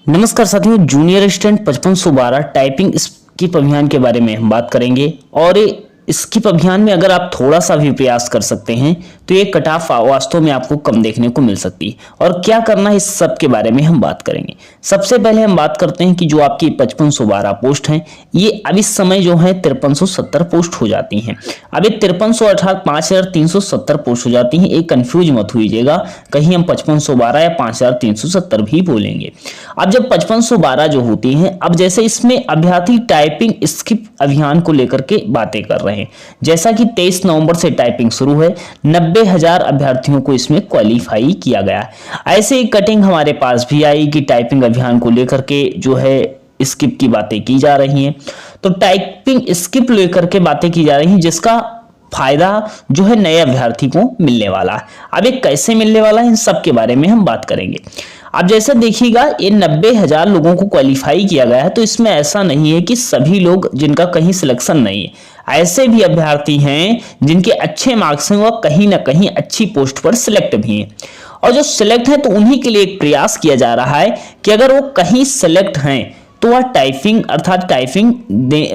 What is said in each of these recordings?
नमस्कार साथियों, junior assistant 5512 typing skip अभियान के बारे में हम बात करेंगे। और स्किप अभियान में अगर आप थोड़ा सा भी प्रयास कर सकते हैं तो ये कट ऑफ वास्तव में आपको कम देखने को मिल सकती है। और क्या करना है इस सब के बारे में हम बात करेंगे। सबसे पहले हम बात करते हैं कि जो आपकी 5512 पोस्ट हैं ये अब इस समय जो है 5370 पोस्ट हो जाती हैं। अब ये 5300 अर्थात 5370 पोस्ट हो जाती हैं। एक कंफ्यूज मत होइएगा, कहीं हम 5512 या 5370 भी बोलेंगे। अब जब 5512 जो होती हैं, अब जैसे इसमें अभ्यर्थी टाइपिंग स्किप अभियान को लेकर के बातें कर रहे हैं। जैसा कि 23 नवंबर से टाइपिंग शुरू है, 90,000 अभ्यर्थियों को इसमें क्वालिफाई किया गया है। ऐसे ही कटिंग हमारे पास भी आई कि टाइपिंग अभियान को लेकर के जो है स्किप की बातें की जा रही हैं। तो टाइपिंग स्किप लेकर के बातें की जा रही हैं, जिसका फायदा जो है नए अभ्यर्थी को मिलने वाला है। अब ये कैसे मिलने वाला है, इन सब के बारे में हम बात करेंगे। अब जैसे देखिएगा, ये 90,000 लोगों को क्वालिफाई किया गया है, तो इसमें ऐसा नहीं है कि सभी लोग जिनका कहीं सिलेक्शन नहीं है। ऐसे भी अभ्यर्थी हैं जिनके अच्छे मार्क्स हैं, वह कहीं ना कहीं अच्छी पोस्ट पर सिलेक्ट भी हैं। और जो सिलेक्ट है तो उन्हीं के लिए एक प्रयास किया जा रहा है कि अगर वो कहीं सिलेक्ट हैं तो वह टाइपिंग अर्थात टाइपिंग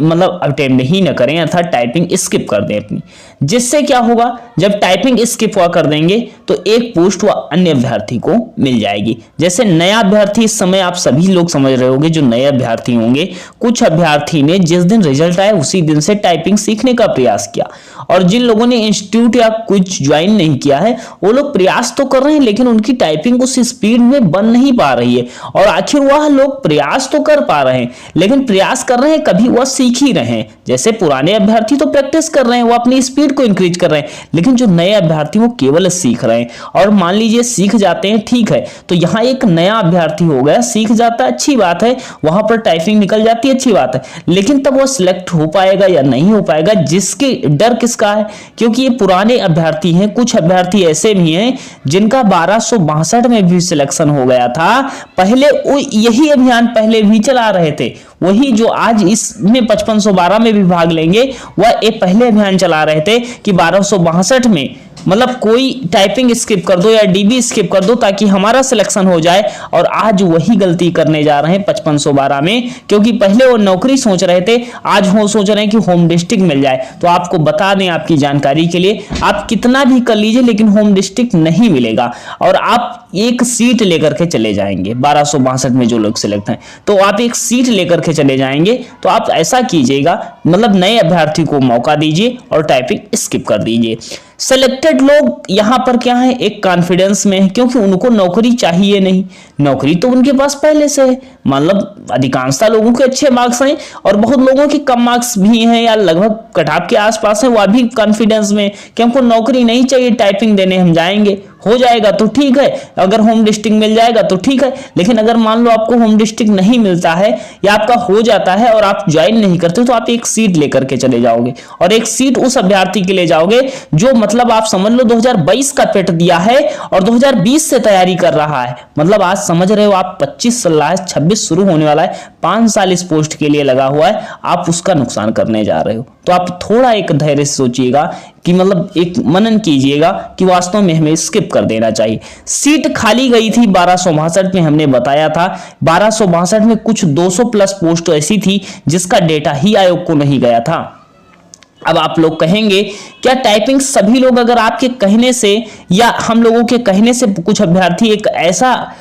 मतलब अटेम्प्ट ही न करें, अर्थात टाइपिंग स्किप कर दें अपनी। जिससे क्या होगा, जब टाइपिंग स्किप हुआ कर देंगे तो एक पोस्ट वह अन्य अभ्यर्थी को मिल जाएगी। जैसे नया अभ्यर्थी, इस समय आप सभी लोग समझ रहे होंगे जो नए अभ्यर्थी होंगे, कुछ अभ्यर्थी ने जिस दिन रिजल्ट आया उसी दिन से टाइपिंग सीखने का प्रयास किया। और जिन लोगों ने इंस्टीट्यूट या कुछ ज्वाइन नहीं किया है, वो लोग प्रयास तो कर रहे हैं लेकिन उनकी टाइपिंग उस स्पीड में बन नहीं पा रही है। और आखिर वह लोग प्रयास तो कर पा रहे हैं, लेकिन प्रयास कर रहे हैं, कभी वह सीख ही रहे हैं। जैसे पुराने अभ्यर्थी तो प्रैक्टिस कर रहे हैं, वो अपनी स्पीड को इंक्रीज कर रहे हैं, लेकिन जो नए अभ्यर्थी वो केवल सीख रहे हैं। और मान लीजिए सीख जाते हैं, ठीक है, तो यहाँ एक नया अभ्यर्थी हो गया, सीख जाता है, अच्छी बात है, वहां पर टाइपिंग निकल जाती है, अच्छी बात है, लेकिन तब वो सिलेक्ट हो पाएगा या नहीं हो पाएगा, जिसके डर किसका है, क्योंकि ये पुराने अभ्यर्थी हैं। कुछ अभ्यर्थी ऐसे भी हैं जिनका 1262 में भी सिलेक्शन हो गया था, पहले वो यही अभियान पहले भी चला रहे थे, वही जो आज इसमें 5512 में भी भाग लेंगे, वह एक पहले अभियान चला रहे थे कि 1262 में मतलब कोई टाइपिंग स्किप कर दो या डीबी स्किप कर दो ताकि हमारा सिलेक्शन हो जाए। और आज वही गलती करने जा रहे हैं 5512 में, क्योंकि पहले वो नौकरी सोच रहे थे, आज वो सोच रहे हैं कि होम डिस्ट्रिक्ट मिल जाए। तो आपको बता दें, आपकी जानकारी के लिए, आप कितना भी कर लीजिए लेकिन होम डिस्ट्रिक्ट नहीं मिलेगा और आप एक सीट लेकर के चले जाएंगे। 1262 में जो लोग सिलेक्ट हैं तो आप एक सीट लेकर के चले जाएंगे। तो आप ऐसा कीजिएगा, मतलब नए अभ्यर्थी को मौका दीजिए और टाइपिंग स्किप कर दीजिए। सेलेक्टेड लोग यहाँ पर क्या है, एक कॉन्फिडेंस में है, क्योंकि उनको नौकरी चाहिए नहीं, नौकरी तो उनके पास पहले से है। मतलब अधिकांशता लोगों के अच्छे मार्क्स हैं और बहुत लोगों के कम मार्क्स भी हैं या लगभग कट ऑफ के आसपास है, वह भी कॉन्फिडेंस में कि हमको नौकरी नहीं चाहिए, टाइपिंग देने हम जाएंगे, हो जाएगा तो ठीक है, अगर होम डिस्ट्रिक्ट मिल जाएगा तो ठीक है। लेकिन अगर मान लो आपको होम डिस्ट्रिक्ट नहीं मिलता है या आपका हो जाता है और आप ज्वाइन नहीं करते, तो आप एक सीट लेकर के चले जाओगे और एक सीट उस अभ्यर्थी के ले जाओगे जो मतलब आप समझ लो 2022 का पेट दिया है और 2020 से तैयारी कर रहा है। मतलब आज समझ रहे हो आप 25 चल रहा है, 26 शुरू होने वाला है, 5 साल इस पोस्ट के लिए लगा हुआ है, आप उसका नुकसान करने जा रहे हो। तो आप थोड़ा एक धैर्य से सोचिएगा कि मतलब एक मनन कीजिएगा कि वास्तव में हमें स्किप कर देना चाहिए। सीट खाली गई थी 1262 में, हमने बताया था 1262 में कुछ 200 प्लस पोस्ट ऐसी थी जिसका डेटा ही आयोग को नहीं गया था। अब आप लोग कहेंगे क्या टाइपिंग सभी लोग, अगर आपके कहने से या हम लोगों के कहने से कुछ अभ्यर्थी, एक ऐसा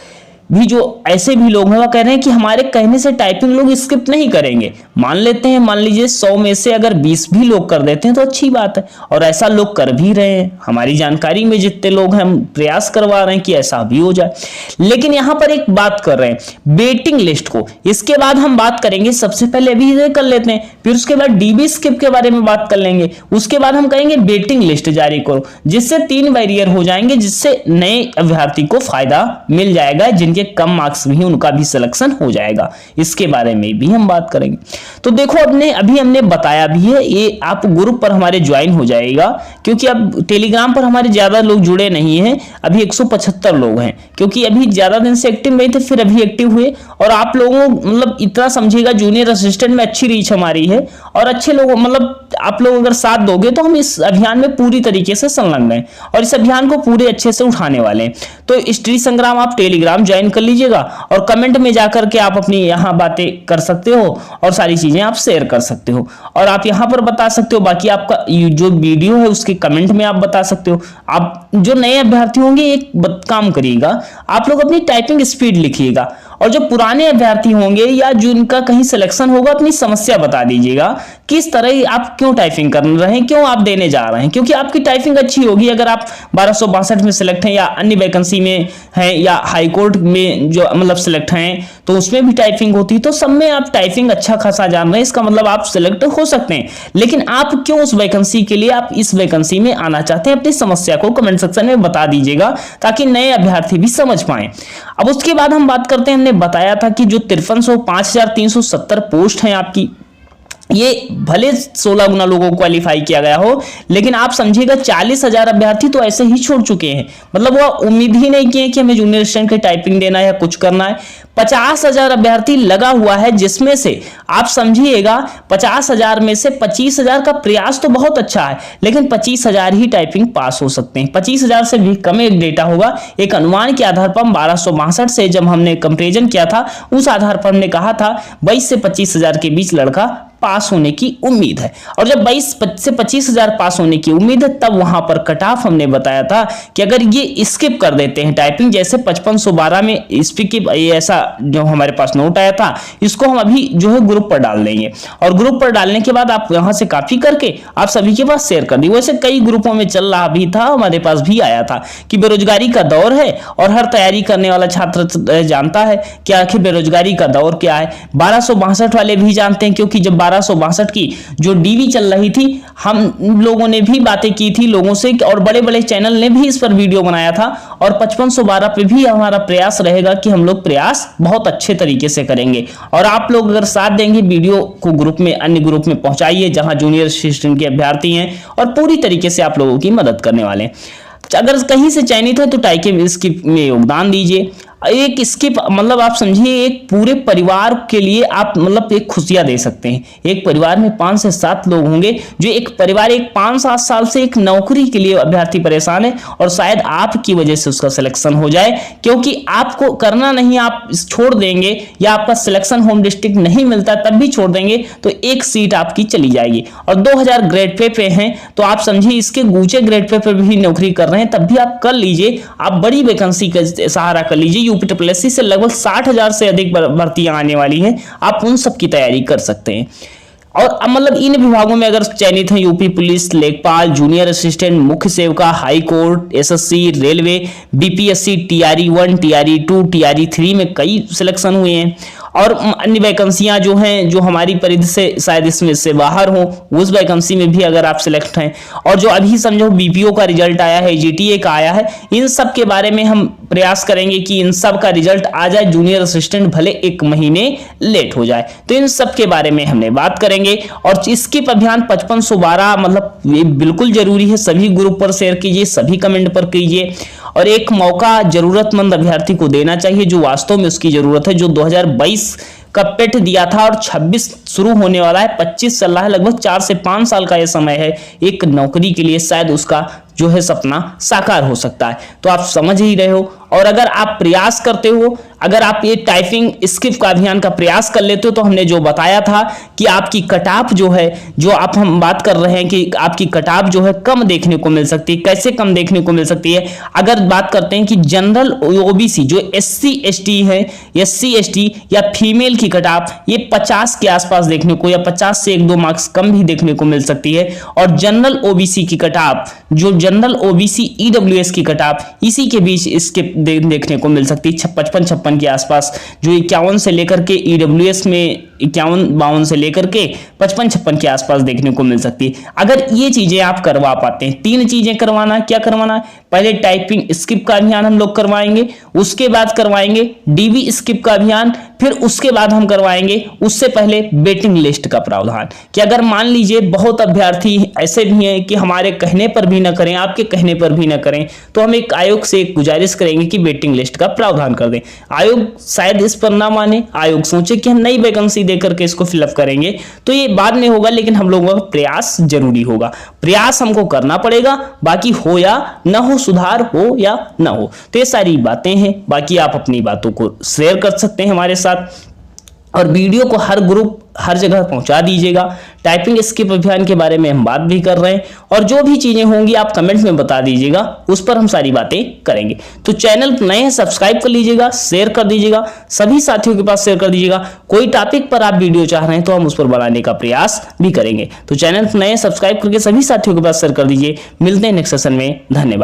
भी जो ऐसे भी लोग हैं वह कह रहे हैं कि हमारे कहने से टाइपिंग लोग स्किप नहीं करेंगे। मान लेते हैं, मान लीजिए 100 में से अगर 20 भी लोग कर देते हैं तो अच्छी बात है, और ऐसा लोग कर भी रहे हैं। हमारी जानकारी में जितने लोग हैं हम प्रयास करवा रहे हैं कि ऐसा भी हो जाए। लेकिन यहां पर एक बात कर रहे हैं वेटिंग लिस्ट को, इसके बाद हम बात करेंगे। सबसे पहले अभी इसे कर लेते हैं, फिर उसके बाद डीबी स्किप के बारे में बात कर लेंगे, उसके बाद हम कहेंगे वेटिंग लिस्ट जारी करो, जिससे 3 बैरियर हो जाएंगे, जिससे नए अभ्यर्थी को फायदा मिल जाएगा, जिनके कम मार्क्स भी उनका भी सिलेक्शन हो जाएगा। इसके बारे में भी हम बात करेंगे। तो देखो, अभी हमने बताया भी है, ये आप ग्रुप पर हमारे ज्वाइन हो जाएगा, क्योंकि अब टेलीग्राम पर हमारे ज्यादा लोग जुड़े नहीं हैं, अभी 175 लोग हैं, क्योंकि अभी ज्यादा दिन से एक्टिव नहीं थे, फिर अभी एक्टिव हुए। और आप लोगों मतलब इतना समझिएगा, जूनियर असिस्टेंट में अच्छी रीच हमारी है और अच्छे लोग, मतलब आप लोग अगर साथ दोगे तो हम इस अभियान में पूरी तरीके से संलग्न हैं और इस अभियान को पूरे अच्छे से उठाने वाले हैं। तो स्त्री संग्राम आप टेलीग्राम ज्वाइन ज्वाइन कर लीजिएगा और कमेंट में जाकर के आप अपनी यहाँ बातें कर सकते हो और सारी चीजें आप शेयर कर सकते हो और आप यहाँ पर बता सकते हो। बाकी आपका जो वीडियो है उसके कमेंट में आप बता सकते हो। आप जो नए अभ्यर्थी होंगे एक काम करिएगा, आप लोग अपनी टाइपिंग स्पीड लिखिएगा और जो पुराने अभ्यर्थी होंगे या जिनका कहीं सिलेक्शन होगा अपनी समस्या बता दीजिएगा, किस तरह आप क्यों टाइपिंग कर रहे हैं, क्यों आप देने जा रहे हैं, क्योंकि आपकी टाइपिंग अच्छी होगी। अगर आप 1262 में सिलेक्ट हैं या अन्य वैकेंसी में हैं या हाई कोर्ट में जो मतलब सिलेक्ट हैं तो उसमें भी टाइपिंग होती है, तो सब में आप टाइपिंग अच्छा खासा जान रहे हैं, इसका मतलब आप सिलेक्ट हो सकते हैं। लेकिन आप क्यों उस वैकेंसी के लिए आप इस वैकेंसी में आना चाहते हैं, अपनी समस्या को कमेंट सेक्शन में बता दीजिएगा ताकि नए अभ्यर्थी भी समझ पाए। अब उसके बाद हम बात करते हैं, हमने बताया था कि जो 5370 पोस्ट हैं आपकी, ये भले 16 गुना लोगों को क्वालिफाई किया गया हो, लेकिन आप समझिएगा 40,000 अभ्यर्थी तो ऐसे ही छोड़ चुके हैं। मतलब वो उम्मीद ही नहीं किए कि हमें जूनियर असिस्टेंट की टाइपिंग देना है या कुछ करना है। 50,000 अभ्यर्थी लगा हुआ है, जिसमें से आप समझिएगा 50,000 में से 25,000 का प्रयास तो बहुत अच्छा है, लेकिन 25,000 ही टाइपिंग पास हो सकते हैं। 25,000 से भी कम एक डेटा होगा। एक अनुमान के आधार पर 1262 से जब हमने कंपेरिजन किया था, उस आधार पर हमने कहा था 22 से 25,000 के बीच लड़का पास होने की उम्मीद है। और जब 22 से 25,000 पास होने की उम्मीद है, तब वहां पर कट ऑफ हमने बताया था कि अगर ये स्किप कर देते हैं टाइपिंग, जैसे 5512 में स्किप, ऐसा जो हमारे पास नोट आया था, इसको हम अभी जो है ग्रुप पर डाल देंगे और ग्रुप पर डालने के बाद आप यहां से कॉपी करके आप सभी के पास शेयर कर दी। वैसे कई ग्रुपों में चल रहा भी था, हमारे पास भी आया था कि बेरोजगारी का दौर है और हर तैयारी करने वाला छात्र जानता है कि आखिर बेरोजगारी का दौर क्या है। 1262 वाले भी जानते हैं, क्योंकि जब 1262 की जो डीवी चल रही थी, हम लोगों ने भी बातें की थी लोगों से और बड़े बड़े चैनल ने भी इस पर वीडियो बनाया था। और 5512 पे भी हमारा प्रयास रहेगा कि हम लोग प्रयास बहुत अच्छे तरीके से करेंगे और आप लोग अगर साथ देंगे, वीडियो को ग्रुप में, अन्य ग्रुप में पहुंचाइए जहां जूनियर असिस्टेंट के अभ्यर्थी हैं और पूरी तरीके से आप लोगों की मदद करने वाले हैं। अगर कहीं से चयनित है तो टाइपिंग स्किप में योगदान दीजिए। एक स्किप मतलब आप समझिए एक पूरे परिवार के लिए आप मतलब एक खुशियां दे सकते हैं। एक परिवार में 5 से 7 लोग होंगे, जो एक परिवार एक 5-7 साल से एक नौकरी के लिए अभ्यर्थी परेशान है और शायद आपकी वजह से उसका सिलेक्शन हो जाए, क्योंकि आपको करना नहीं, आप छोड़ देंगे या आपका सिलेक्शन होम डिस्ट्रिक्ट नहीं मिलता तब भी छोड़ देंगे तो एक सीट आपकी चली जाएगी। और 2000 ग्रेड पे हैं तो आप समझिए इसके ऊंचे ग्रेड पे भी नौकरी कर रहे हैं, तब भी आप कर लीजिए, आप बड़ी वैकेंसी का सहारा कर लीजिए। यूपीएससी से लगभग 60,000 से अधिक भर्तियां आने वाली हैं, आप उन सब की तैयारी कर सकते हैं। और मतलब इन विभागों में अगर चयनित है यूपी पुलिस, लेखपाल, जूनियर असिस्टेंट, मुख्य सेवका, high court, SSC, railway, BPSC, TRE 1, TRE 2, TRE 3 में कई सिलेक्शन हुए हैं। और अन्य वैकेंसियां जो हैं जो हमारी परिधि से शायद इसमें से बाहर हो, उस वैकेंसी में भी अगर आप सिलेक्ट हैं, और जो अभी समझो बीपीओ का रिजल्ट आया है, जीटीए का आया है, इन सब के बारे में हम प्रयास करेंगे कि इन सब का रिजल्ट आ जाए। जूनियर असिस्टेंट भले 1 महीने लेट हो जाए, तो इन सब के बारे में हमने बात करेंगे। और स्किप अभियान 5512 मतलब ये बिल्कुल जरूरी है, सभी ग्रुप पर शेयर कीजिए, सभी कमेंट पर कीजिए और एक मौका जरूरतमंद अभ्यर्थी को देना चाहिए जो वास्तव में उसकी जरूरत है, जो 2022 का पेट दिया था और 26 शुरू होने वाला है, 25 चल रहा है, लगभग 4 से 5 साल का यह समय है एक नौकरी के लिए, शायद उसका जो है सपना साकार हो सकता है। तो आप समझ ही रहे हो। और अगर आप प्रयास करते हो, अगर आप ये टाइपिंग स्किप का अभियान का प्रयास कर लेते हो, तो हमने जो बताया था कि आपकी कट ऑफ जो है, जो आप हम बात कर रहे हैं कि आपकी कट ऑफ जो है कम देखने को मिल सकती है। कैसे कम देखने को मिल सकती है? अगर बात करते हैं कि जनरल ओबीसी जो एससी एसटी है, एससी एसटी या फीमेल की कट ऑफ ये 50 के आसपास देखने को या 50 से 1-2 मार्क्स कम भी देखने को मिल सकती है। और जनरल ओबीसी की कट ऑफ, जो जनरल ओबीसी ईडब्ल्यूएस की कट ऑफ, इसी के बीच इसके देखने को मिल सकती है 55-56 के आसपास, जो 51 से लेकर के ईडब्ल्यूएस में 51-52 से लेकर के 55-56 के आसपास देखने को मिल सकती है। अगर ये चीजें आप करवा पाते हैं, 3 चीजें करवाना, क्या करवाना? पहले टाइपिंग स्किप का अभियान हम लोग करवाएंगे, उसके बाद करवाएंगे डीबी स्किप का अभियान, फिर उसके बाद हम करवाएंगे उससे पहले वेटिंग लिस्ट का प्रावधान। कि अगर मान लीजिए बहुत अभ्यर्थी ऐसे भी हैं कि हमारे कहने पर भी ना करें, आपके कहने पर भी ना करें, तो हम एक आयोग से एक गुजारिश करेंगे कि वेटिंग लिस्ट का प्रावधान कर दें। आयोग शायद इस पर ना माने, आयोग सोचे कि हम नई वैकेंसी दे करके इसको फिलअप करेंगे तो ये बाद में होगा, लेकिन हम लोगों का प्रयास जरूरी होगा। प्रयास हमको करना पड़ेगा, बाकी हो या ना हो, सुधार हो या ना हो। तो ये सारी बातें हैं। बाकी आप अपनी बातों को शेयर कर सकते हैं हमारे साथ, और वीडियो को हर ग्रुप हर जगह पहुंचा दीजिएगा। टाइपिंग स्किप अभियान के बारे में हम बात भी कर रहे हैं, और जो भी चीजें होंगी आप कमेंट में बता दीजिएगा, उस पर हम सारी बातें करेंगे। तो चैनल नए हैं, सब्सक्राइब कर लीजिएगा, शेयर कर दीजिएगा, सभी साथियों के पास शेयर कर दीजिएगा। कोई टॉपिक पर आप वीडियो चाह रहे हैं तो हम उस पर बनाने का प्रयास भी करेंगे। तो चैनल नए सब्सक्राइब करके सभी साथियों के पास शेयर कर दीजिए। मिलते हैं नेक्स्ट सेशन में। धन्यवाद।